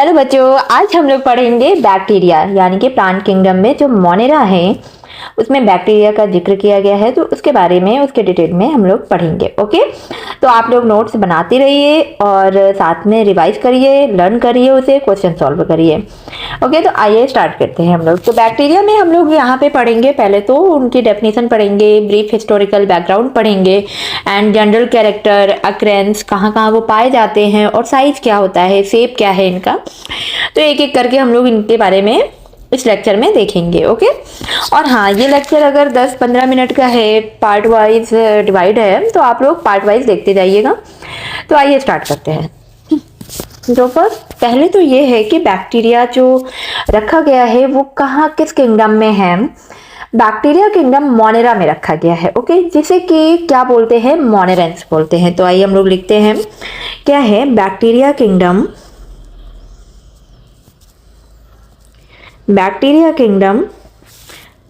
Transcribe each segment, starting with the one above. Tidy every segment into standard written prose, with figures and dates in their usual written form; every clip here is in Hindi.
हेलो बच्चों, आज हम लोग पढ़ेंगे बैक्टीरिया यानी कि प्लांट किंगडम में जो मोनेरा है उसमें बैक्टीरिया का जिक्र किया गया है, तो उसके बारे में उसके डिटेल में हम लोग पढ़ेंगे। ओके, तो आप लोग नोट्स बनाते रहिए और साथ में रिवाइज करिए, लर्न करिए, उसे क्वेश्चन सॉल्व करिए। ओके, तो आइए स्टार्ट करते हैं हम लोग। तो बैक्टीरिया में हम लोग यहाँ पे पढ़ेंगे, पहले तो उनकी डेफिनेशन पढ़ेंगे, ब्रीफ हिस्टोरिकल बैकग्राउंड पढ़ेंगे एंड जनरल कैरेक्टर, अक्रेंस, कहाँ कहाँ वो पाए जाते हैं और साइज क्या होता है, शेप क्या है इनका। तो एक एक करके हम लोग इनके बारे में इस लेक्चर में देखेंगे। ओके, और हाँ, ये लेक्चर अगर 10-15 मिनट का है, पार्ट वाइज डिवाइड है, तो आप लोग पार्ट वाइज देखते जाइएगा। तो आइए स्टार्ट करते हैं। तो फर्स्ट पहले तो ये है कि बैक्टीरिया जो रखा गया है वो कहाँ, किस किंगडम में है। बैक्टीरिया किंगडम मोनेरा में रखा गया है। ओके, जिसे कि क्या बोलते हैं, मोनेरेंस बोलते हैं। तो आइए हम लोग लिखते हैं क्या है बैक्टीरिया किंगडम। बैक्टीरिया किंगडम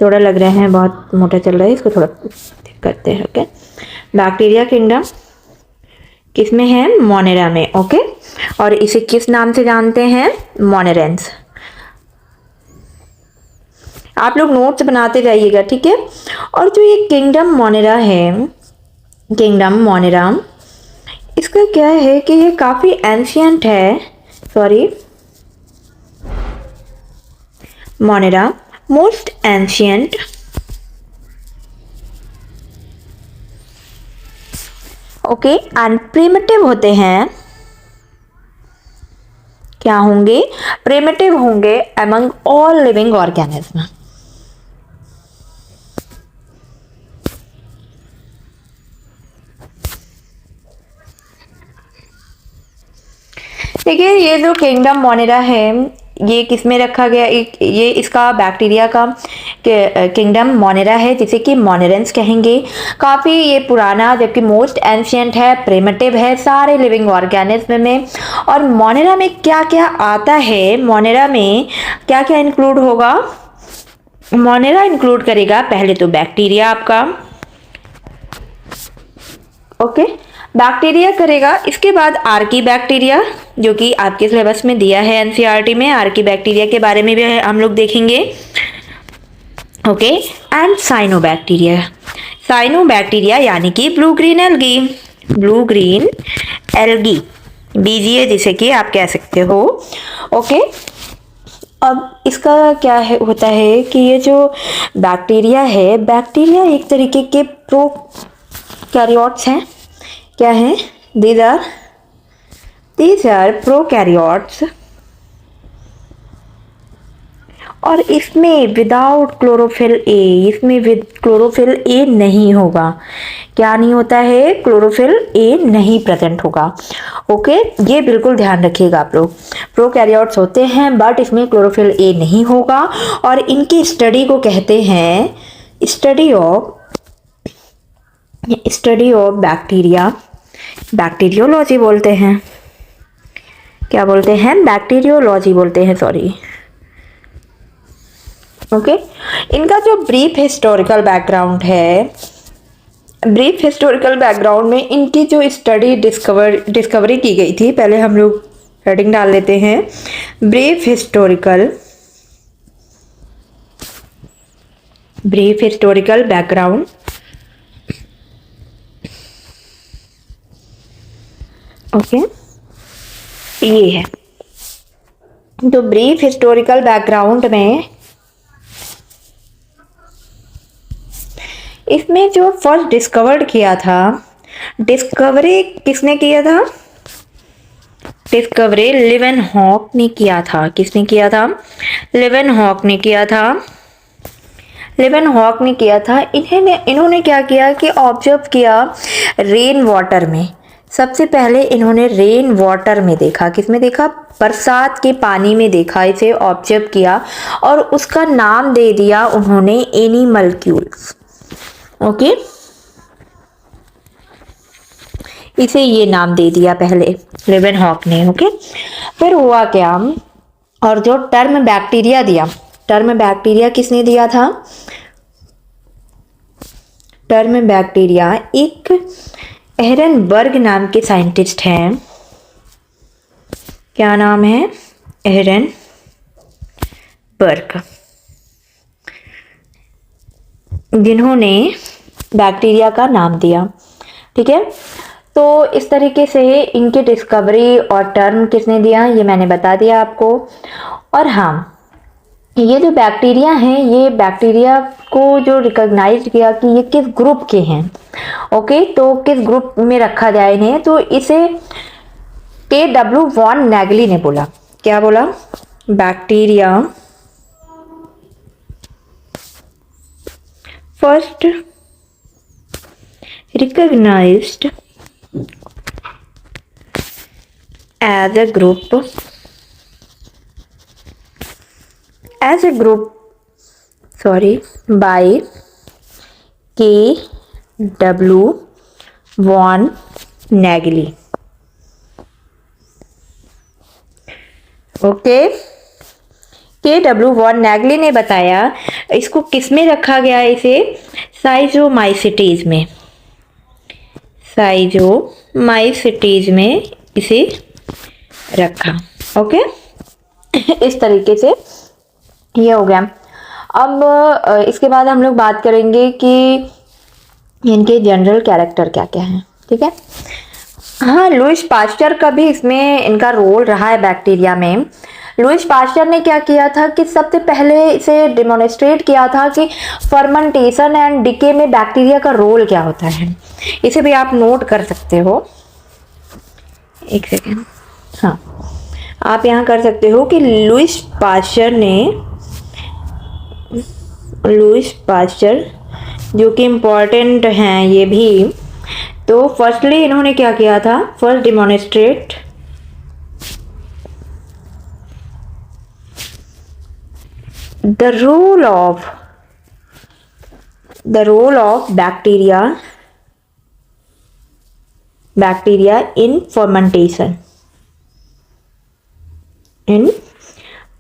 थोड़ा लग रहे हैं बहुत मोटा चल रहा है, इसको थोड़ा करते हैं। ओके, बैक्टीरिया किंगडम किस में है, मोनेरा में। ओके, और इसे किस नाम से जानते हैं, मोनेरेंस। आप लोग नोट्स बनाते जाइएगा, ठीक है। और जो ये किंगडम मोनेरा है, किंगडम मोनेरा, इसका क्या है कि ये काफी एंशियंट है। Sorry, Monera most ancient okay and primitive होते हैं। क्या होंगे, प्रिमिटिव होंगे अमंग ऑल लिविंग ऑर्गेनिज्म। देखिए, ये जो किंगडम मोनेरा है ये किस में रखा गया, ये इसका बैक्टीरिया का किंगडम मोनेरा है, जिसे कि मोनेरेंस कहेंगे। काफ़ी ये पुराना, जबकि मोस्ट एंशियंट है, प्रिमिटिव है सारे लिविंग ऑर्गेनिज्म में। और मोनेरा में क्या क्या आता है, मोनेरा में क्या क्या इंक्लूड होगा, मोनेरा इंक्लूड करेगा पहले तो बैक्टीरिया आपका। ओके, बैक्टीरिया करेगा, इसके बाद आर्की बैक्टीरिया, जो कि आपके सिलेबस में दिया है एनसीईआरटी में। आर्की बैक्टीरिया के बारे में भी हम लोग देखेंगे। Okay, and cyano bacteria. Cyano bacteria यानी कि blue green algae, blue green algae, BGA जिसे कि आप कह सकते हो। ओके, अब इसका क्या है, होता है कि ये जो बैक्टीरिया है, बैक्टीरिया एक तरीके के प्रो कैरियोट्स हैं। क्या है, दीज आर प्रोकैरियोट्स। और इसमें विदाउट क्लोरोफिल ए, इसमें विद क्लोरोफिल ए नहीं होगा। क्या नहीं होता है, क्लोरोफिल ए नहीं प्रेजेंट होगा। ओके, ये बिल्कुल ध्यान रखिएगा आप लोग। प्रोकैरियोट्स होते हैं बट इसमें क्लोरोफिल ए नहीं होगा। और इनकी स्टडी को कहते हैं स्टडी ऑफ बैक्टीरिया, बैक्टीरियोलॉजी बोलते हैं। क्या बोलते हैं, बैक्टीरियोलॉजी बोलते हैं, सॉरी। ओके, इनका जो ब्रीफ हिस्टोरिकल बैकग्राउंड है, ब्रीफ हिस्टोरिकल बैकग्राउंड में इनकी जो स्टडी डिस्कवरी की गई थी, पहले हम लोग हेडिंग डाल लेते हैं, ब्रीफ हिस्टोरिकल बैकग्राउंड। ओके, ये है तो ब्रीफ हिस्टोरिकल बैकग्राउंड में इसमें जो फर्स्ट डिस्कवर्ड किया था, डिस्कवरी किसने किया था, डिस्कवरी लिवेनहॉक ने किया था। किसने किया था, लिवेनहॉक ने किया था। लिवेनहॉक ने किया था। इन्होंने क्या किया कि ऑब्जर्व किया रेन वाटर में। सबसे पहले इन्होंने रेन वाटर में देखा, किसमें देखा, बरसात के पानी में देखा, इसे ऑब्जर्व किया और उसका नाम दे दिया उन्होंने एनिमल्क्यूल्स। ओके, इसे ये नाम दे दिया पहले लिवेनहॉक ने। ओके, फिर हुआ क्या, और जो टर्म बैक्टीरिया दिया, टर्म बैक्टीरिया किसने दिया था, टर्म बैक्टीरिया एक एहरनबर्ग नाम के साइंटिस्ट हैं। क्या नाम है, एहरनबर्ग, जिन्होंने बैक्टीरिया का नाम दिया। ठीक है, तो इस तरीके से इनकी डिस्कवरी और टर्म किसने दिया ये मैंने बता दिया आपको। और हाँ, ये जो बैक्टीरिया हैं, ये बैक्टीरिया को जो रिकॉग्नाइज किया कि ये किस ग्रुप के हैं, ओके, तो किस ग्रुप में रखा जाए इन्हें, तो इसे KW वॉन नेगली ने बोला। क्या बोला? Bacteria first recognized as a group by KW von Naegeli. Okay, KW von Naegeli ने बताया इसको किस में रखा गया है, इसे साइजोमाइसिटीज में, साइजोमाइसिटीज में इसे रखा। ओके, इस तरीके से ये हो गया। अब इसके बाद हम लोग बात करेंगे कि इनके जनरल कैरेक्टर क्या क्या हैं। ठीक है, हाँ, लुईस पास्चर का भी इसमें इनका रोल रहा है बैक्टीरिया में। लुईस पास्चर ने क्या किया था कि सबसे पहले इसे डिमोन्स्ट्रेट किया था कि फर्मेंटेशन एंड डिके में बैक्टीरिया का रोल क्या होता है। इसे भी आप नोट कर सकते हो, एक सेकेंड। हाँ, आप यहाँ कर सकते हो कि लुईस पास्चर जो कि इम्पॉर्टेंट हैं ये भी। तो फर्स्टली इन्होंने क्या किया था, first demonstrate the role of bacteria in fermentation।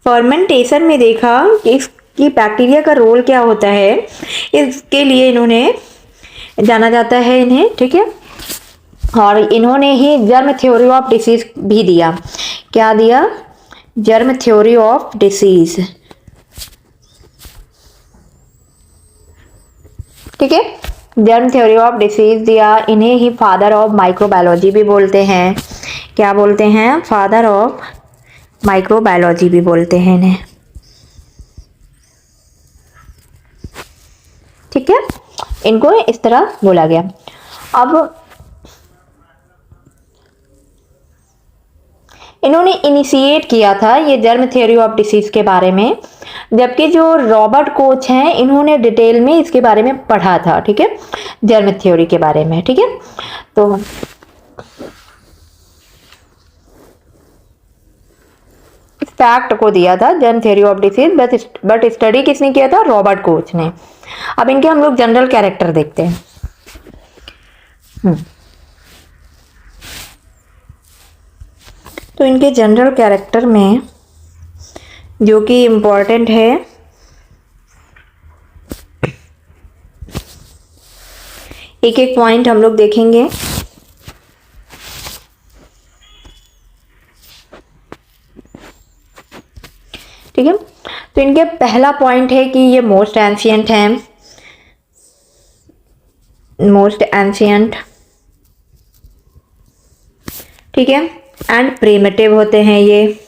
Fermentation में देखा कि बैक्टीरिया का रोल क्या होता है, इसके लिए इन्होंने जाना जाता है इन्हें। ठीक है, और इन्होंने ही जर्म थ्योरी ऑफ डिसीज भी दिया। क्या दिया? Germ theory of disease. ठीक है, जर्म थ्योरी ऑफ डिसीज दिया। इन्हें ही फादर ऑफ माइक्रोबायोलॉजी भी बोलते हैं। क्या बोलते हैं? फादर ऑफ माइक्रोबायोलॉजी भी बोलते हैं इन्हें। ठीक है, इनको इस तरह बोला गया। अब इन्होंने इनिशिएट किया था ये जर्म थ्योरी ऑफ डिसीज के बारे में, जबकि जो रॉबर्ट कोच हैं इन्होंने डिटेल में इसके बारे में पढ़ा था। ठीक है, जर्म थ्योरी के बारे में। ठीक है, तो फैक्ट को दिया था germ theory of disease, but study किसने किया था? रॉबर्ट कोच ने। अब इनके हम लोग जनरल कैरेक्टर देखते हैं। तो इनके जनरल कैरेक्टर में जो कि इम्पोर्टेंट है, एक एक पॉइंट हम लोग देखेंगे। ठीक है, तो इनके पहला पॉइंट है कि ये मोस्ट एंशियंट हैं, मोस्ट एंशियंट। ठीक है, एंड प्रिमिटिव होते हैं ये,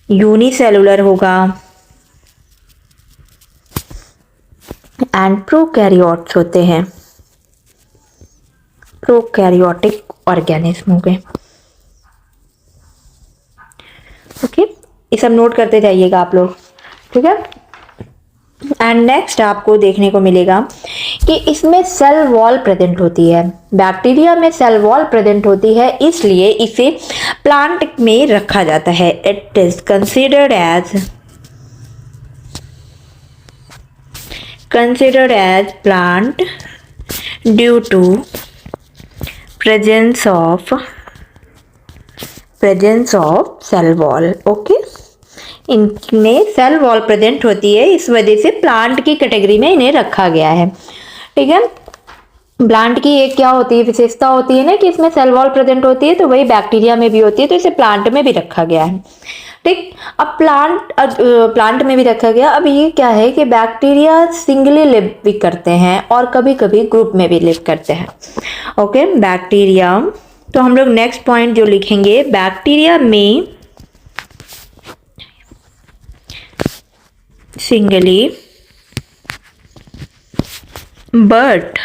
यूनिसेलुलर होगा, एंड प्रोकैरियोट्स होते हैं, प्रोकैरियोटिक ऑर्गेनिज्म हो गए। ओके, ये सब नोट करते जाइएगा आप लोग। ठीक है, एंड नेक्स्ट आपको देखने को मिलेगा कि इसमें सेल वॉल प्रेजेंट होती है। बैक्टीरिया में सेल वॉल प्रेजेंट होती है, इसलिए इसे प्लांट में रखा जाता है। It is considered as plant due to presence of cell wall. Okay, इनमें सेल वॉल प्रेजेंट होती है, इस वजह से प्लांट की कैटेगरी में इन्हें रखा गया है। ठीक है, प्लांट की एक क्या होती है, विशेषता होती है ना कि इसमें सेल वॉल प्रेजेंट होती है, तो वही बैक्टीरिया में भी होती है, तो इसे प्लांट में भी रखा गया है। ठीक, अब प्लांट में भी रखा गया। अब ये क्या है कि बैक्टीरिया सिंगली लिव भी करते हैं और कभी कभी ग्रुप में भी लिव करते हैं। Okay, bacteria. तो हम लोग नेक्स्ट पॉइंट जो लिखेंगे, बैक्टीरिया में singly but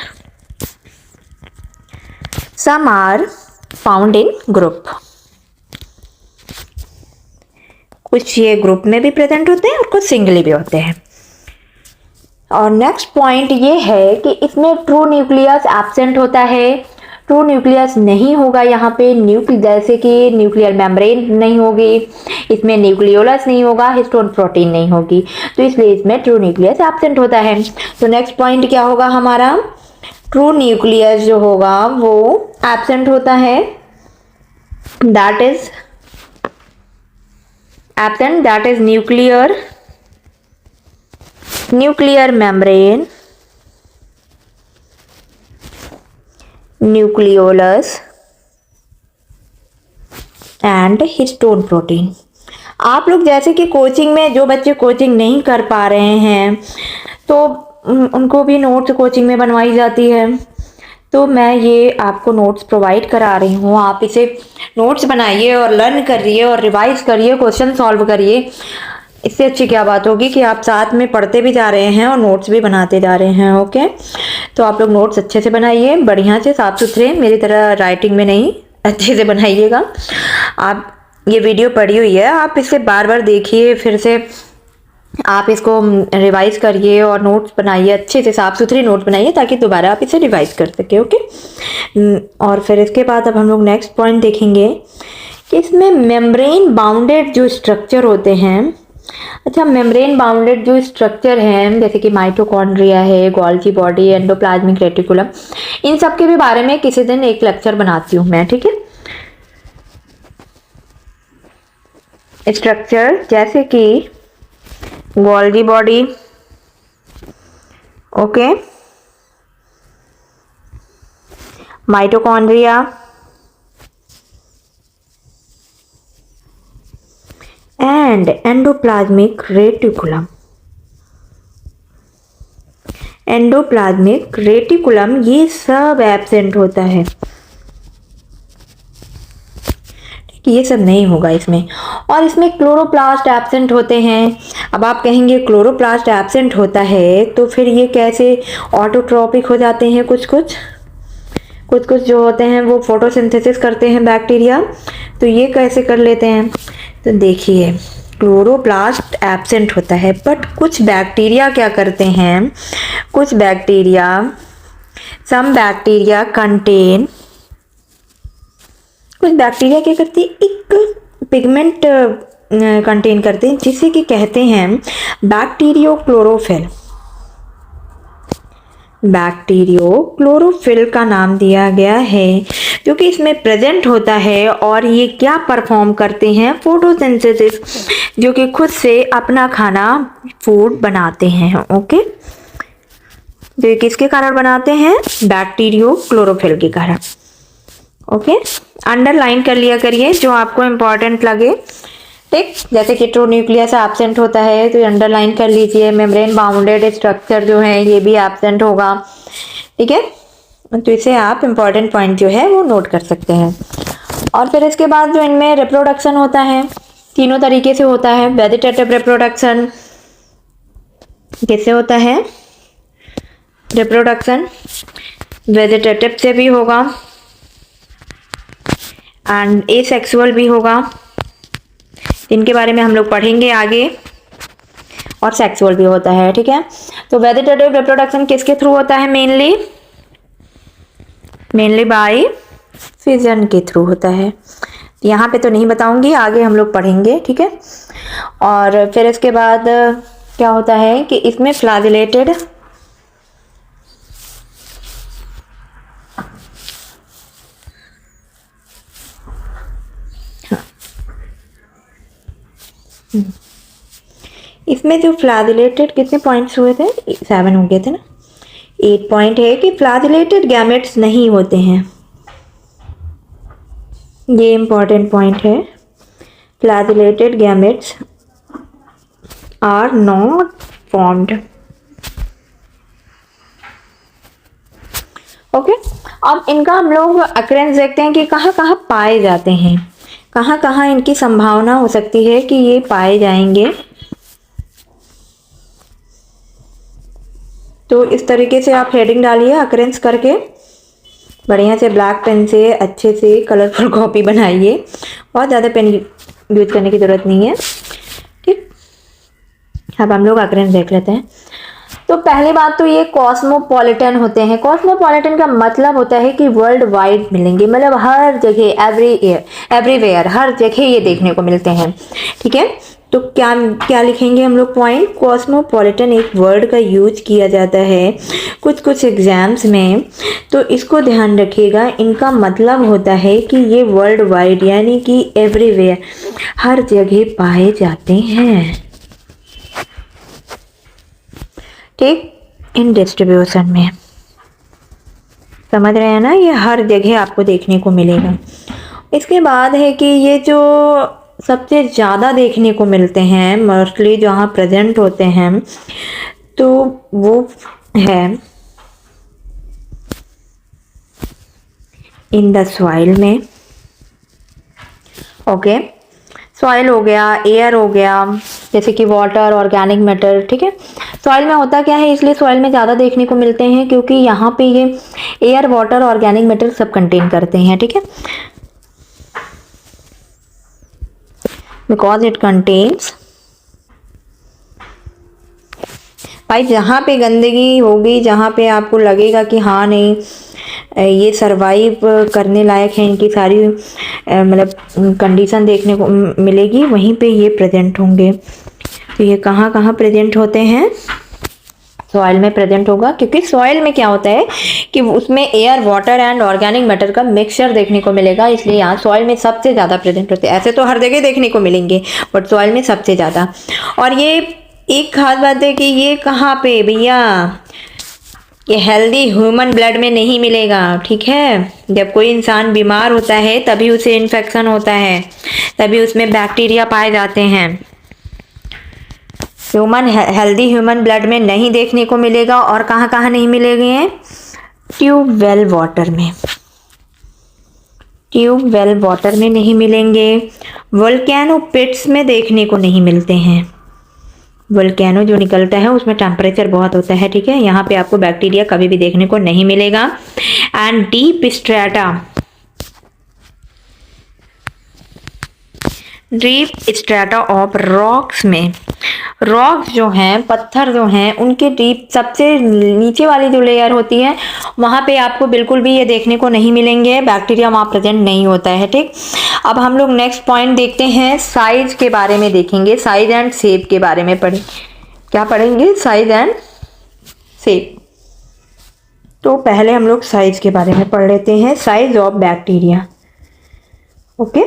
some are found in group। कुछ ये ग्रुप में भी प्रेजेंट होते हैं और कुछ सिंगली भी होते हैं। और नेक्स्ट पॉइंट ये है कि इसमें ट्रू न्यूक्लियस एब्सेंट होता है। ट्रू न्यूक्लियस नहीं होगा यहाँ पे, जैसे कि न्यूक्लियर मेम्ब्रेन नहीं होगी, इसमें न्यूक्लियोलस नहीं होगा, हिस्टोन प्रोटीन नहीं होगी, तो इसलिए इसमें ट्रू न्यूक्लियस एब्सेंट होता है। तो नेक्स्ट पॉइंट क्या होगा हमारा, ट्रू न्यूक्लियस जो होगा वो एब्सेंट होता है, that is absent, that is nuclear membrane, nucleolus and histone protein. आप लोग जैसे कि कोचिंग में जो बच्चे कोचिंग नहीं कर पा रहे हैं तो उनको भी नोट्स कोचिंग में बनवाई जाती है, तो मैं ये आपको नोट्स प्रोवाइड करा रही हूँ। आप इसे नोट्स बनाइए और लर्न करिए और रिवाइज करिए, क्वेश्चन सॉल्व करिए। इससे अच्छी क्या बात होगी कि आप साथ में पढ़ते भी जा रहे हैं और नोट्स भी बनाते जा रहे हैं। ओके, तो आप लोग नोट्स अच्छे से बनाइए, बढ़िया से, साफ सुथरे, मेरी तरह राइटिंग में नहीं, अच्छे से बनाइएगा। आप ये वीडियो पढ़ी हुई है, आप इसे बार बार देखिए, फिर से आप इसको रिवाइज करिए और नोट्स बनाइए, अच्छे से साफ सुथरे नोट्स बनाइए ताकि दोबारा आप इसे रिवाइज कर सके। ओके, और फिर इसके बाद अब हम लोग नेक्स्ट पॉइंट देखेंगे कि इसमें मेम्ब्रेन बाउंडेड जो स्ट्रक्चर होते हैं। अच्छा, मेम्ब्रेन बाउंडेड जो स्ट्रक्चर हैं जैसे कि माइटोकॉन्ड्रिया है, गोल्गी बॉडी, एंडोप्लाज्मिक रेटिकुलम, इन सब के भी बारे में किसी दिन एक लेक्चर बनाती हूँ मैं। ठीक है, स्ट्रक्चर जैसे कि Golgi body, okay, mitochondria and endoplasmic reticulum. Endoplasmic reticulum ये सब एब्सेंट होता है, ये सब नहीं होगा इसमें। और इसमें क्लोरोप्लास्ट एब्सेंट होते हैं। अब आप कहेंगे क्लोरोप्लास्ट एब्सेंट होता है तो फिर ये कैसे ऑटोट्रॉपिक हो जाते हैं, कुछ कुछ जो होते हैं वो फोटोसिंथेसिस करते हैं बैक्टीरिया, तो ये कैसे कर लेते हैं। तो देखिए, क्लोरोप्लास्ट एब्सेंट होता है बट कुछ बैक्टीरिया क्या करते हैं, कुछ बैक्टीरिया, सम बैक्टीरिया कंटेन, कुछ बैक्टीरिया क्या करती है, एक पिगमेंट कंटेन करते हैं जिसे कि कहते हैं बैक्टीरियोक्लोरोफिल। बैक्टीरियोक्लोरोफिल का नाम दिया गया है जो कि इसमें प्रेजेंट होता है और ये क्या परफॉर्म करते हैं, फोटोसिंथेसिस, जो कि खुद से अपना खाना, फूड बनाते हैं। ओके, तो ये किसके कारण बनाते हैं, बैक्टीरियोक्लोरोफिल के कारण। ओके, अंडरलाइन कर लिया करिए जो आपको इंपॉर्टेंट लगे। ठीक, जैसे कि ट्रू न्यूक्लियस एब्सेंट होता है तो अंडरलाइन कर लीजिए। मेम्ब्रेन बाउंडेड स्ट्रक्चर जो है ये भी एब्सेंट होगा। ठीक है, तो इसे आप इंपॉर्टेंट पॉइंट जो है वो नोट कर सकते हैं। और फिर इसके बाद जो इनमें रिप्रोडक्शन होता है तीनों तरीके से होता है। वेजिटेटिव रिप्रोडक्शन किससे होता है, रिप्रोडक्शन वेजिटेटिव से भी होगा एंड एसेक्सुअल भी होगा, इनके बारे में हम लोग पढ़ेंगे आगे, और सेक्सुअल भी होता है। ठीक है, तो वेजिटेटिव रिप्रोडक्शन किसके थ्रू होता है, मेनली बाय फिजन के थ्रू होता है। यहाँ पे तो नहीं बताऊंगी, आगे हम लोग पढ़ेंगे। ठीक है, और फिर इसके बाद क्या होता है कि इसमें फ्लैजिलेटेड इसमें जो फ्लैजिलेटेड कितने पॉइंट्स हुए थे, 7 हो गए थे ना। 8 पॉइंट है कि फ्लैजिलेटेड गैमेट्स नहीं होते हैं, ये इंपॉर्टेंट पॉइंट है। Flagellated gametes are not formed. Okay, अब इनका हम लोग अक्रेंस देखते हैं कि कहाँ कहाँ पाए जाते हैं, कहाँ कहाँ इनकी संभावना हो सकती है कि ये पाए जाएंगे। तो इस तरीके से आप हेडिंग डालिए अक्रेंस करके, बढ़िया से ब्लैक पेन से अच्छे से कलरफुल कॉपी बनाइए, बहुत ज़्यादा पेन यूज करने की ज़रूरत नहीं है। ठीक, अब हम लोग अक्रेंस देख लेते हैं। तो पहली बात तो ये कॉस्मोपॉलिटन होते हैं। कॉस्मोपॉलिटन का मतलब होता है कि वर्ल्ड वाइड मिलेंगे, मतलब हर जगह, एवरीवेयर, हर जगह ये देखने को मिलते हैं। ठीक है, तो क्या क्या लिखेंगे हम लोग पॉइंट? कॉस्मोपॉलिटन एक वर्ड का यूज किया जाता है कुछ कुछ एग्जाम्स में, तो इसको ध्यान रखिएगा। इनका मतलब होता है कि ये वर्ल्ड वाइड यानी कि एवरीवेयर, हर जगह पाए जाते हैं। ठीक, इन डिस्ट्रीब्यूशन में, समझ रहे हैं ना, ये हर जगह आपको देखने को मिलेगा। इसके बाद है कि ये जो सबसे ज़्यादा देखने को मिलते हैं, मोस्टली जहाँ प्रेजेंट होते हैं, तो वो है इन द सॉइल में। ओके, सॉइल हो गया, एयर हो गया, जैसे कि वाटर, ऑर्गेनिक मैटर। ठीक है, सॉइल में होता क्या है, इसलिए सॉइल में ज़्यादा देखने को मिलते हैं क्योंकि यहाँ पे ये एयर, वाटर, ऑर्गेनिक मैटर सब कंटेन करते हैं। ठीक है, बिकॉज इट कंटेन्स। भाई जहाँ पे गंदगी होगी, जहाँ पे आपको लगेगा कि हाँ नहीं ये सरवाइव करने लायक है, इनकी सारी मतलब कंडीशन देखने को मिलेगी, वहीं पे ये प्रेजेंट होंगे। तो ये कहाँ कहाँ प्रेजेंट होते हैं? सॉइल में प्रेजेंट होगा, क्योंकि सॉइल में क्या होता है कि उसमें air, water and organic matter का मिक्सचर देखने को मिलेगा, इसलिए यहाँ सॉइल में सबसे ज़्यादा प्रेजेंट होते हैं। ऐसे तो हर जगह देखने को मिलेंगे, बट सॉइल में सबसे ज़्यादा। और ये एक खास बात है कि ये कहाँ पे भैया, ये हेल्दी ह्यूमन ब्लड में नहीं मिलेगा। ठीक है, जब कोई इंसान बीमार होता है तभी उसे इन्फेक्शन होता है, तभी उसमें बैक्टीरिया पाए जाते हैं। हेल्दी ह्यूमन ब्लड में नहीं देखने को मिलेगा। और कहाँ कहाँ नहीं मिलेंगे? ट्यूबवेल वाटर में, ट्यूबवेल वाटर में नहीं मिलेंगे। वोल्केनो पिट्स में देखने को नहीं मिलते हैं। वोल्केनो जो निकलता है उसमें टेम्परेचर बहुत होता है। ठीक है, यहाँ पे आपको बैक्टीरिया कभी भी देखने को नहीं मिलेगा। And deep strata, deep strata of rocks में, रॉक्स जो हैं, पत्थर जो हैं, उनके डीप सबसे नीचे वाली जो लेयर होती है वहाँ पे आपको बिल्कुल भी ये देखने को नहीं मिलेंगे, बैक्टीरिया वहाँ प्रेजेंट नहीं होता है। ठीक, अब हम लोग नेक्स्ट पॉइंट देखते हैं, साइज के बारे में देखेंगे, साइज एंड शेप के बारे में क्या पढ़ेंगे? Size and shape. तो पहले हम लोग साइज के बारे में पढ़ लेते हैं, साइज ऑफ बैक्टीरिया। ओके,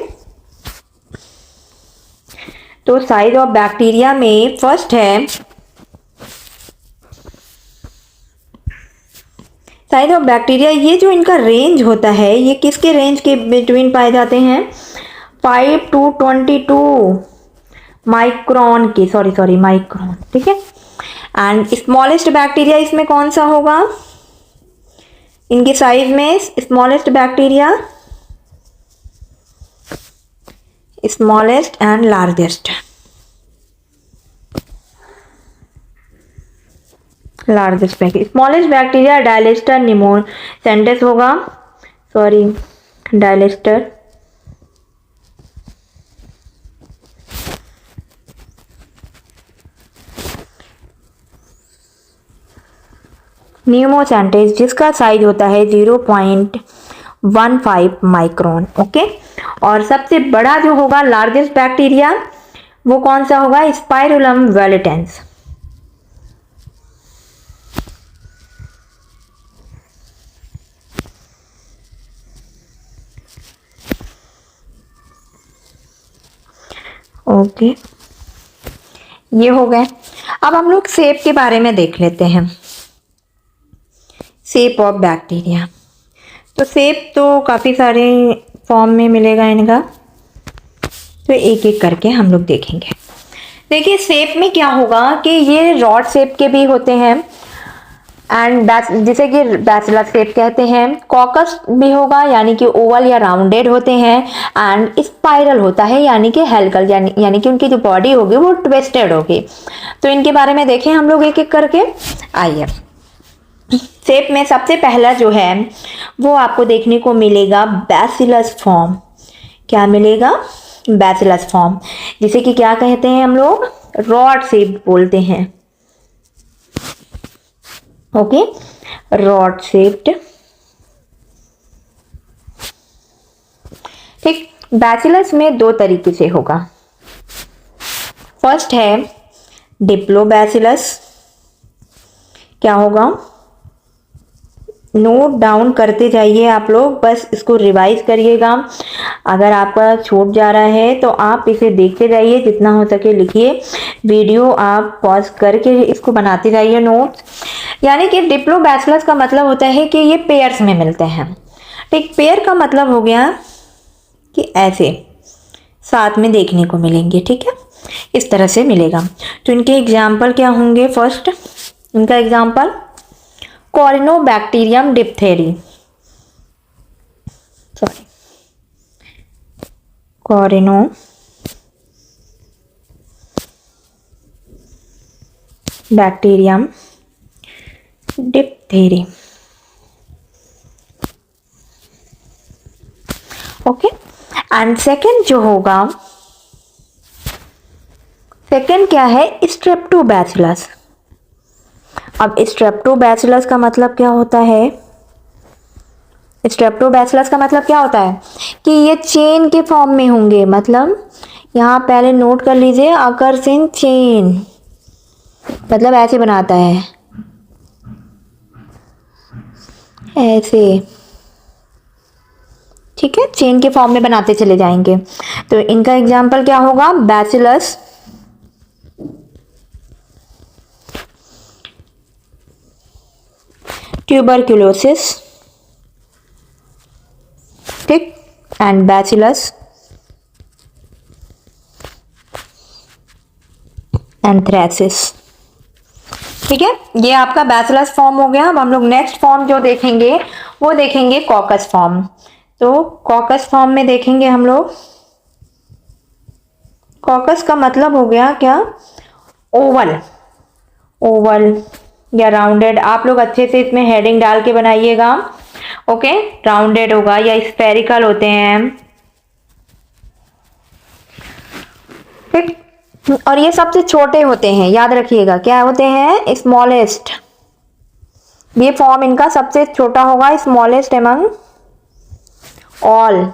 तो साइज ऑफ बैक्टीरिया में फर्स्ट है, साइज ऑफ बैक्टीरिया, ये जो इनका रेंज होता है, ये किसके रेंज के बिटवीन पाए जाते हैं? 5 to 22 माइक्रोन की, सॉरी माइक्रोन। ठीक है, एंड स्मॉलेस्ट बैक्टीरिया इसमें कौन सा होगा इनके साइज में? Smallest bacteria, smallest and largest, largest bacteria, smallest bacteria Dialister pneumosintes होगा, सॉरी डायलिस्टर। न्यूमोसेंटेस जिसका साइज होता है 0.15 माइक्रोन। ओके, और सबसे बड़ा जो होगा, लार्जेस्ट बैक्टीरिया, वो कौन सा होगा? स्पाइरुलम वेलिटेंस। ओके, ये हो गए। अब हम लोग शेप के बारे में देख लेते हैं। Shape of bacteria. तो शेप तो काफ़ी सारे फॉर्म में मिलेगा इनका, तो एक एक करके हम लोग देखेंगे। देखिए शेप में क्या होगा कि ये रॉड शेप के भी होते हैं एंड जिसे कि बैचलर शेप कहते हैं। कॉकस भी होगा यानी कि ओवल या राउंडेड होते हैं एंड स्पाइरल होता है यानी कि हेलिकल, यानी कि उनकी जो बॉडी होगी वो ट्विस्टेड होगी। तो इनके बारे में देखें हम लोग एक एक करके। आइए, शेप में सबसे पहला जो है वो आपको देखने को मिलेगा बैसिलस फॉर्म। क्या मिलेगा? बैसिलस फॉर्म, जिसे कि क्या कहते हैं हम लोग? रॉड शेप बोलते हैं। Okay, rod shaped. ठीक, बैसिलस में दो तरीके से होगा। फर्स्ट है डिप्लोबैसिलस। क्या होगा? नोट डाउन करते जाइए आप लोग, बस इसको रिवाइज करिएगा। अगर आपका छूट जा रहा है तो आप इसे देखते जाइए, जितना हो सके लिखिए। वीडियो आप पॉज करके इसको बनाते जाइए नोट्स। यानी कि डिप्लोबैसिलस का मतलब होता है कि ये पेयर्स में मिलते हैं। ठीक, पेयर का मतलब हो गया कि ऐसे साथ में देखने को मिलेंगे। ठीक है, इस तरह से मिलेगा। तो इनके एग्जाम्पल क्या होंगे? फर्स्ट इनका example Corynebacterium diphtheriae, sorry Corynebacterium diphtheriae. Okay, and second जो होगा, सेकंड क्या है? स्ट्रेप्टोबैसिलस। अब स्ट्रेप्टोबैसिलस का मतलब क्या होता है? स्ट्रेप्टोबैसिलस का मतलब क्या होता है कि ये चेन के फॉर्म में होंगे। मतलब यहाँ पहले नोट कर लीजिए, अकर्स इन चेन, मतलब ऐसे बनाता है, ऐसे। ठीक है, चेन के फॉर्म में बनाते चले जाएंगे। तो इनका एग्जाम्पल क्या होगा? बैसिलस ट्यूबरक्यूलोसिस, ठीक, एंड बैसिलस एंथ्रेसिस। ठीक है, ये आपका बैसिलस फॉर्म हो गया। अब हम लोग नेक्स्ट फॉर्म जो देखेंगे वो देखेंगे कॉकस फॉर्म। तो कॉकस फॉर्म में देखेंगे हम लोग, कॉकस का मतलब हो गया क्या? ओवल, ओवल या राउंडेड। आप लोग अच्छे से इसमें हेडिंग डाल के बनाइएगा। ओके, राउंडेड होगा या स्फेरिकल होते हैं। ठीक, और ये सबसे छोटे होते हैं, याद रखिएगा क्या होते हैं? स्मॉलेस्ट। ये फॉर्म इनका सबसे छोटा होगा, स्मॉलेस्ट एमंग ऑल।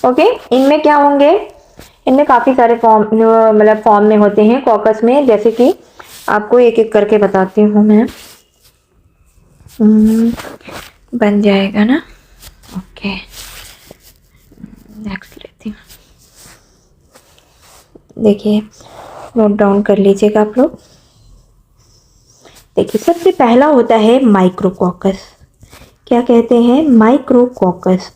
ओके, इनमें क्या होंगे? इनमें काफी सारे फॉर्म, मतलब फॉर्म में होते हैं कॉकस में, जैसे कि आपको एक एक करके बताती हूँ मैं। बन जाएगा ना? ओके, नेक्स्ट लेती हूँ। देखिए, नोट डाउन कर लीजिएगा आप लोग। देखिए, सबसे पहला होता है माइक्रोकॉकस। क्या कहते हैं? माइक्रोकॉकस।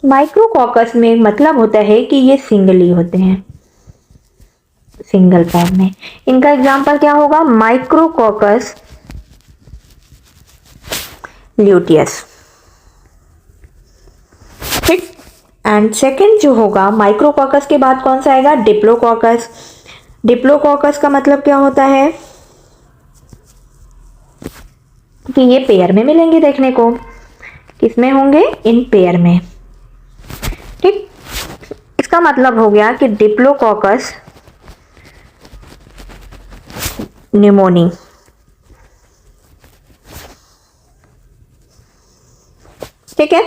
माइक्रोकॉकस में मतलब होता है कि ये सिंगली होते हैं, सिंगल फॉर्म में। इनका एग्जांपल क्या होगा? माइक्रोकॉकस ल्यूटियस। ठीक, एंड सेकंड जो होगा माइक्रोकॉकस के बाद कौन सा आएगा? डिप्लोकॉकस। डिप्लोकॉकस का मतलब क्या होता है कि ये पेयर में मिलेंगे देखने को। किसमें होंगे? इन पेयर में। ठीक, इसका मतलब हो गया कि डिप्लोकॉकस न्यूमोनी। ठीक है,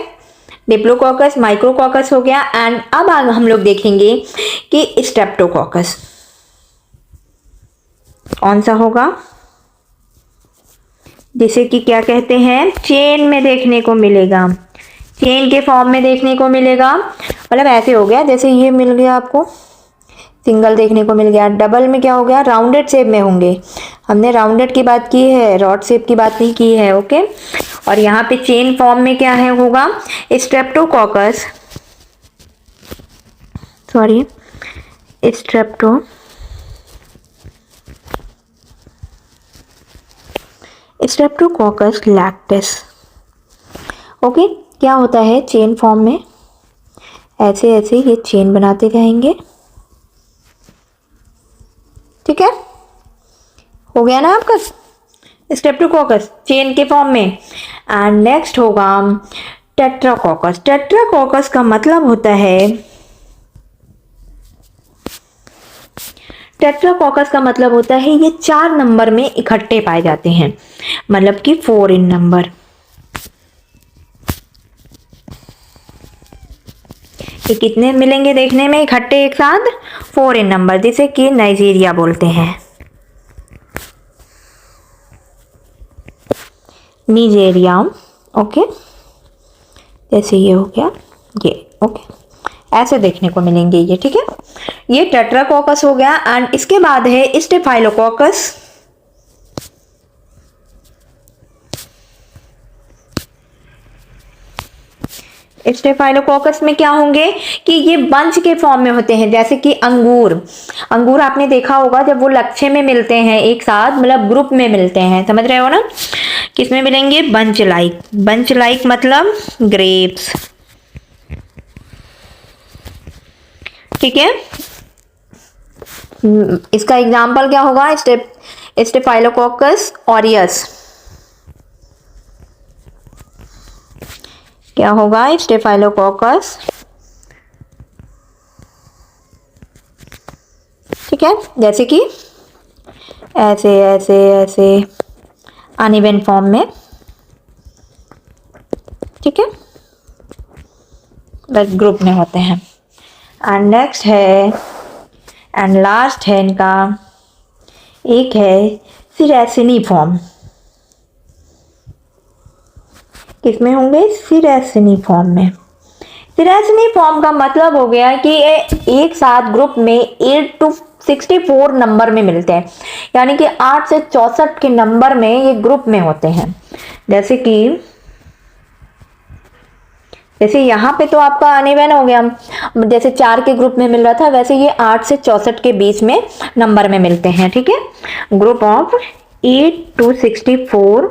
डिप्लोकॉकस, माइक्रोकॉकस हो गया। एंड अब हम लोग देखेंगे कि स्ट्रेप्टोकॉकस कौन सा होगा, जिसे कि क्या कहते हैं? चेन में देखने को मिलेगा, चेन के फॉर्म में देखने को मिलेगा। मतलब ऐसे हो गया, जैसे ये मिल गया आपको सिंगल देखने को मिल गया। डबल में क्या हो गया, राउंडेड शेप में होंगे। हमने राउंडेड की बात की है, रॉड शेप की बात नहीं की है। ओके, और यहाँ पे चेन फॉर्म में क्या है होगा, Streptococcus, sorry Streptococcus lactis. Okay, क्या होता है चेन फॉर्म में, ऐसे ऐसे ये चेन बनाते जाएंगे। ठीक है, हो गया ना आपका स्ट्रेप्टोकोकस चेन के फॉर्म में। एंड नेक्स्ट होगा टेट्राकोकस। टेट्राकोकस का मतलब होता है, टेट्राकोकस का मतलब होता है ये 4 नंबर में इकट्ठे पाए जाते हैं, मतलब कि 4 इन नंबर। ये कितने मिलेंगे देखने में इकट्ठे एक साथ, 4 इन नंबर, जिसे कि नाइजीरिया बोलते हैं, निजेरिया। ओके, जैसे ये हो गया ये। ओके, ऐसे देखने को मिलेंगे ये। ठीक है, ये टेट्राकोकस हो गया। एंड इसके बाद है स्टेफाइलोकोकस। स्टेफाइलोकोकस में क्या होंगे कि ये बंच के फॉर्म में होते हैं, जैसे कि अंगूर। अंगूर आपने देखा होगा जब वो लच्छे में मिलते हैं एक साथ, मतलब ग्रुप में मिलते हैं, समझ रहे हो ना, किसमें मिलेंगे, बंच लाइक। बंच लाइक मतलब ग्रेप्स। ठीक है, इसका एग्जाम्पल क्या होगा, स्टेफाइलोकोकस ऑरियस। क्या होगा, स्टेफाइलोकोकस। ठीक है, जैसे कि ऐसे ऐसे ऐसे अनइवन फॉर्म में। ठीक है, बस ग्रुप में होते हैं। एंड नेक्स्ट है एंड लास्ट है इनका, एक है सिरेसिनी फॉर्म। किसमें होंगे, सिरेसिनी फॉर्म में। सिरेसिनी फॉर्म का मतलब हो गया कि एक साथ ग्रुप में 8 to 64 नंबर में मिलते हैं, यानी कि 8 से 64 के नंबर में ये ग्रुप में होते हैं। जैसे यहाँ पे तो आपका अनइवन हो गया, जैसे 4 के ग्रुप में मिल रहा था, वैसे ये 8 से 64 के बीच में नंबर में मिलते हैं। ठीक है, group of 8 to 64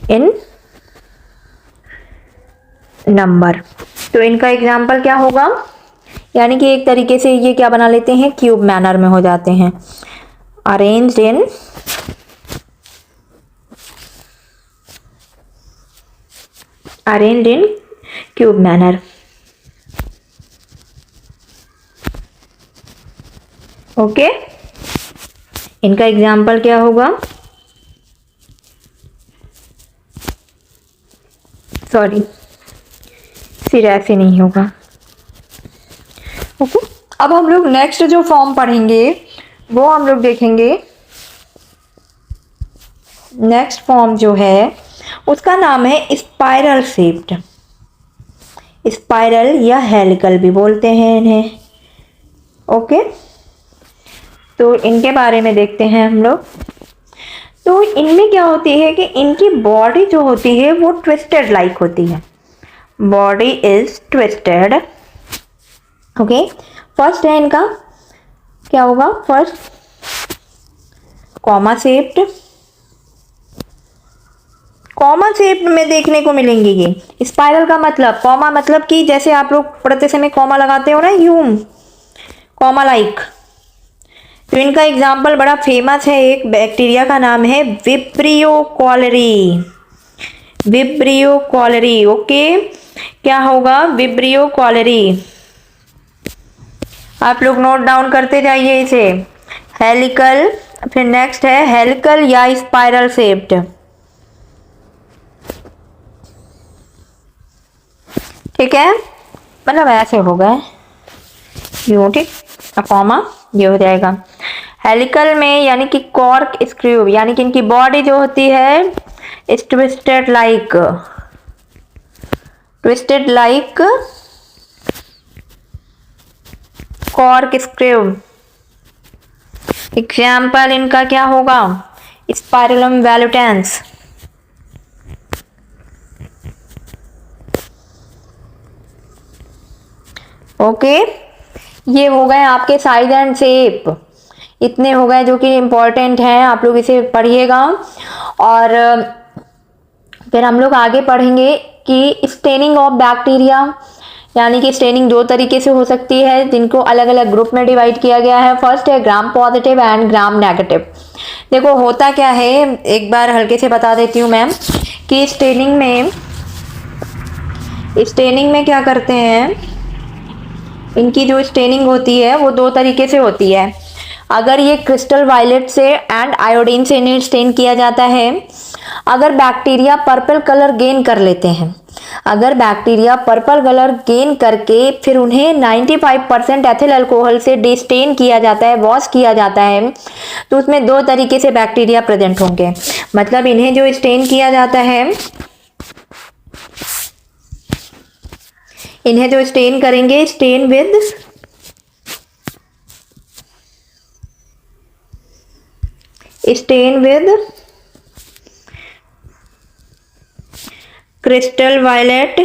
in number. तो इनका एग्जाम्पल क्या होगा, यानी कि एक तरीके से ये क्या बना लेते हैं, क्यूब मैनर में हो जाते हैं, arranged in cube manner. Okay, इनका एग्जाम्पल क्या होगा, सॉरी सिरेसी नहीं होगा। ओके, अब हम लोग नेक्स्ट जो फॉर्म पढ़ेंगे वो हम लोग देखेंगे, नेक्स्ट फॉर्म जो है उसका नाम है स्पाइरल शेप्ड। स्पाइरल या हेलिकल भी बोलते हैं इन्हें। ओके, तो इनके बारे में देखते हैं हम लोग। तो इनमें क्या होती है कि इनकी बॉडी जो होती है वो ट्विस्टेड लाइक होती है, body is twisted. Okay, first है इनका क्या होगा, first comma shaped. Comma shape में देखने को मिलेंगे ये। स्पाइरल का मतलब, कॉमा मतलब कि जैसे आप लोग पढ़ते समय कॉमा लगाते हो ना, यूं कॉमा लाइक। तो इनका एग्जाम्पल बड़ा फेमस है, एक बैक्टीरिया का नाम है vibrio cholerae. Vibrio cholerae. Okay, क्या होगा, विब्रियो कॉलेरी। आप लोग नोट डाउन करते जाइए इसे। हेलिकल, फिर नेक्स्ट है हेलिकल या स्पाइरल शेप्ड। ठीक है, मतलब ऐसे हो गए यूं। ठीक, कॉमा ये हो जाएगा। हेलिकल में यानी कि कॉर्क स्क्रू, यानी कि इनकी बॉडी जो होती है twisted like, twisted like cork screw. Example इनका क्या होगा? स्पाइरुलम वैल्यूटेंस। ओके, ये हो गए आपके साइज एंड शेप, इतने हो गए जो कि इम्पोर्टेंट हैं, आप लोग इसे पढ़िएगा। और फिर हम लोग आगे पढ़ेंगे कि स्टेनिंग ऑफ बैक्टीरिया, यानी कि स्टेनिंग दो तरीके से हो सकती है जिनको अलग अलग ग्रुप में डिवाइड किया गया है। फर्स्ट है gram positive and gram negative. देखो होता क्या है, एक बार हल्के से बता देती हूँ मैम कि स्टेनिंग में क्या करते हैं, इनकी जो स्टेनिंग होती है वो दो तरीके से होती है। अगर ये क्रिस्टल वायलेट से एंड आयोडीन से इन्हें स्टेन किया जाता है, अगर बैक्टीरिया पर्पल कलर गेन कर लेते हैं, अगर बैक्टीरिया पर्पल कलर गेन करके फिर उन्हें 95% एथिल अल्कोहल से डिस्टेन किया जाता है, वॉश किया जाता है, तो उसमें दो तरीके से बैक्टीरिया प्रेजेंट होंगे। मतलब इन्हें जो स्टेन किया जाता है, इन्हें जो स्टेन करेंगे, stain with crystal violet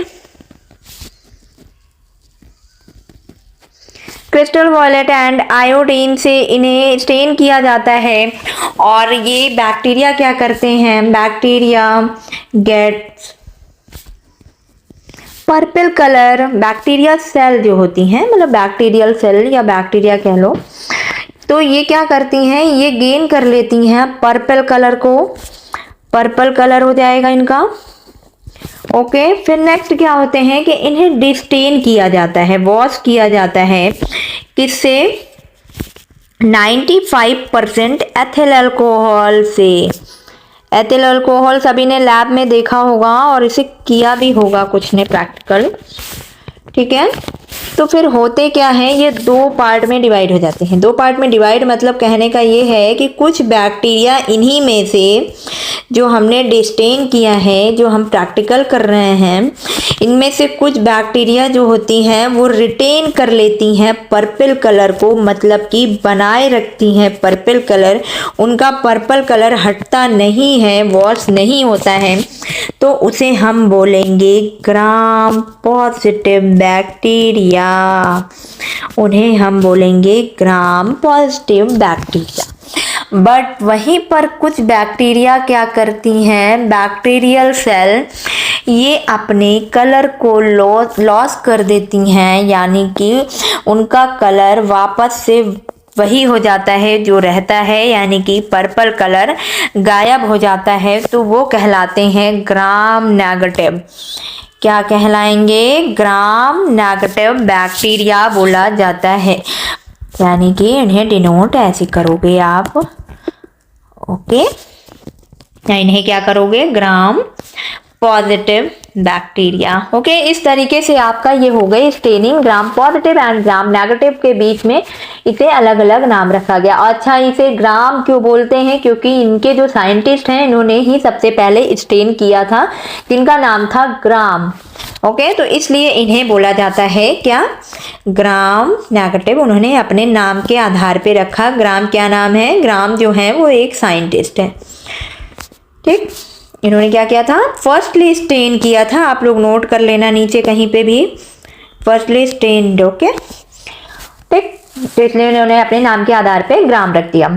and iodine से इन्हें स्टेन किया जाता है। और ये बैक्टीरिया क्या करते हैं, bacteria gets purple colour. Bacteria cell जो होती हैं, मतलब बैक्टीरियल सेल या बैक्टीरिया कह लो, तो ये क्या करती हैं, ये गेन कर लेती हैं पर्पल कलर को, पर्पल कलर हो जाएगा इनका। ओके, फिर नेक्स्ट क्या होते हैं कि इन्हें डिस्टेन किया जाता है, वॉश किया जाता है, किससे? 95% एथिल अल्कोहल से। एथिल अल्कोहल सभी ने लैब में देखा होगा और इसे किया भी होगा कुछ ने प्रैक्टिकल, ठीक है। तो फिर होते क्या है, ये दो पार्ट में डिवाइड हो जाते हैं। दो पार्ट में डिवाइड मतलब कहने का ये है कि कुछ बैक्टीरिया इन्हीं में से जो हमने डिस्टेन किया है, जो हम प्रैक्टिकल कर रहे हैं, इनमें से कुछ बैक्टीरिया जो होती हैं वो रिटेन कर लेती हैं पर्पल कलर को, मतलब कि बनाए रखती हैं पर्पल कलर, उनका पर्पल कलर हटता नहीं है, वॉश नहीं होता है, तो उसे हम बोलेंगे ग्राम पॉजिटिव बैक्टीरिया, उन्हें हम बोलेंगे ग्राम पॉजिटिव बैक्टीरिया। बट वहीं पर कुछ बैक्टीरिया क्या करती हैं, बैक्टीरियल सेल, ये अपने कलर को लॉस कर देती हैं, यानी कि उनका कलर वापस से वही हो जाता है जो रहता है, यानी कि पर्पल कलर गायब हो जाता है, तो वो कहलाते हैं ग्राम नेगेटिव। क्या कहलाएंगे? ग्राम नेगेटिव बैक्टीरिया बोला जाता है, यानी कि इन्हें डिनोट ऐसे करोगे आप, ओके, इन्हें क्या करोगे? Gram positive bacteria. ओके, इस तरीके से आपका ये हो गई staining. Gram positive and gram negative के बीच में इसे अलग अलग नाम रखा गया। अच्छा, इसे ग्राम क्यों बोलते हैं? क्योंकि इनके जो साइंटिस्ट हैं, इन्होंने ही सबसे पहले स्टेन किया था, जिनका नाम था ग्राम। ओके, तो इसलिए इन्हें बोला जाता है क्या? Gram negative. उन्होंने अपने नाम के आधार पे रखा। ग्राम क्या नाम है? ग्राम जो है वो एक साइंटिस्ट है, ठीक। इन्होंने क्या किया था? फर्स्टली स्टेन किया था, आप लोग नोट कर लेना नीचे कहीं पे भी, फर्स्टली स्टेन्ड, ओके, ठीक। तो इसलिए उन्होंने अपने नाम के आधार पे ग्राम रख दिया।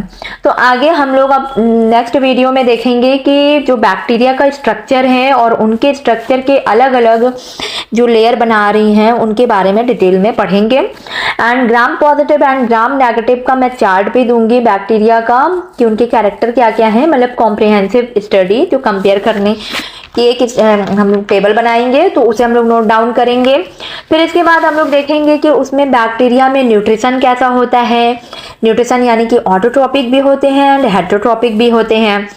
तो आगे हम लोग अब नेक्स्ट वीडियो में देखेंगे कि जो बैक्टीरिया का स्ट्रक्चर है और उनके स्ट्रक्चर के अलग अलग जो लेयर बना रही हैं उनके बारे में डिटेल में पढ़ेंगे। And gram positive and gram negative का मैं चार्ट भी दूंगी बैक्टीरिया का, कि उनके कैरेक्टर क्या क्या है, मतलब कॉम्प्रिहेंसिव स्टडी जो कंपेयर करने कि एक हम लोग टेबल बनाएंगे, तो उसे हम लोग नोट डाउन करेंगे। फिर इसके बाद हम लोग देखेंगे कि उसमें बैक्टीरिया में न्यूट्रिशन कैसा होता है। न्यूट्रिशन यानी कि ऑटोट्रॉपिक भी होते हैं एंड हेटरोट्रॉपिक भी होते हैं।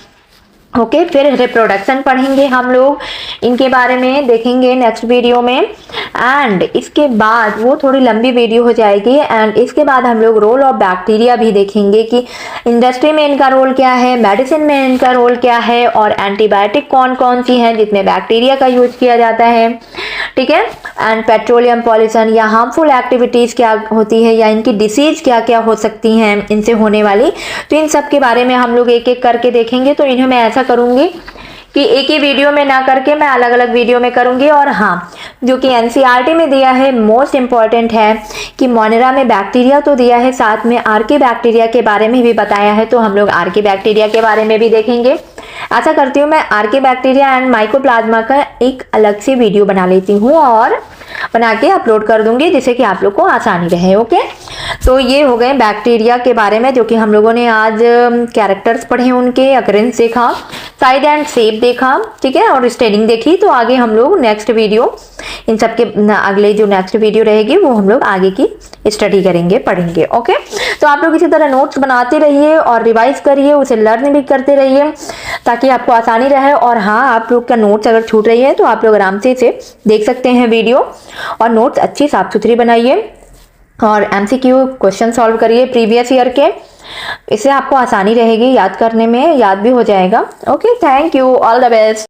ओके फिर रिप्रोडक्शन पढ़ेंगे हम लोग, इनके बारे में देखेंगे नेक्स्ट वीडियो में। एंड इसके बाद वो थोड़ी लंबी वीडियो हो जाएगी। एंड इसके बाद हम लोग रोल ऑफ बैक्टीरिया भी देखेंगे कि इंडस्ट्री में इनका रोल क्या है, मेडिसिन में इनका रोल क्या है, और एंटीबायोटिक कौन कौन सी हैं जिसमें बैक्टीरिया का यूज किया जाता है, ठीक है। एंड पेट्रोलियम पॉल्यूशन या हार्मफुल एक्टिविटीज़ क्या होती है, या इनकी डिसीज क्या क्या हो सकती हैं इनसे होने वाली, तो इन सब के बारे में हम लोग एक एक करके देखेंगे। तो इन्हें मैं ऐसा करूँगी कि एक ही वीडियो में ना करके मैं अलग अलग वीडियो में करूँगी। और हाँ, जो कि एनसीईआरटी में दिया है मोस्ट इम्पॉर्टेंट है कि मोनेरा में बैक्टीरिया तो दिया है, साथ में आर्की बैक्टीरिया के बारे में भी बताया है, तो हम लोग आर्की बैक्टीरिया के बारे में भी देखेंगे। ऐसा करती हूँ मैं आर्की बैक्टीरिया एंड माइकोप्लाज्मा का एक अलग से वीडियो बना लेती हूँ और बना के अपलोड कर दूंगी, जिससे कि आप लोग को आसानी रहे। ओके, तो ये हो गए बैक्टीरिया के बारे में, जो कि हम लोगों ने आज कैरेक्टर्स पढ़े, उनके अकरेंस देखा, साइज एंड शेप देखा, ठीक है, और स्टेनिंग देखी। तो आगे हम लोग नेक्स्ट वीडियो, इन सब के अगले जो नेक्स्ट वीडियो रहेगी वो हम लोग आगे की स्टडी करेंगे, पढ़ेंगे। ओके, तो आप लोग इसी तरह नोट्स बनाते रहिए और रिवाइज करिए, उसे लर्न भी करते रहिए ताकि आपको आसानी रहे। और हाँ, आप लोग का नोट्स अगर छूट रही है तो आप लोग आराम से इसे देख सकते हैं वीडियो, और नोट्स अच्छी साफ सुथरी बनाइए और एमसीक्यू क्वेश्चन सॉल्व करिए प्रीवियस ईयर के, इससे आपको आसानी रहेगी याद करने में, याद भी हो जाएगा। Okay, thank you, all the best.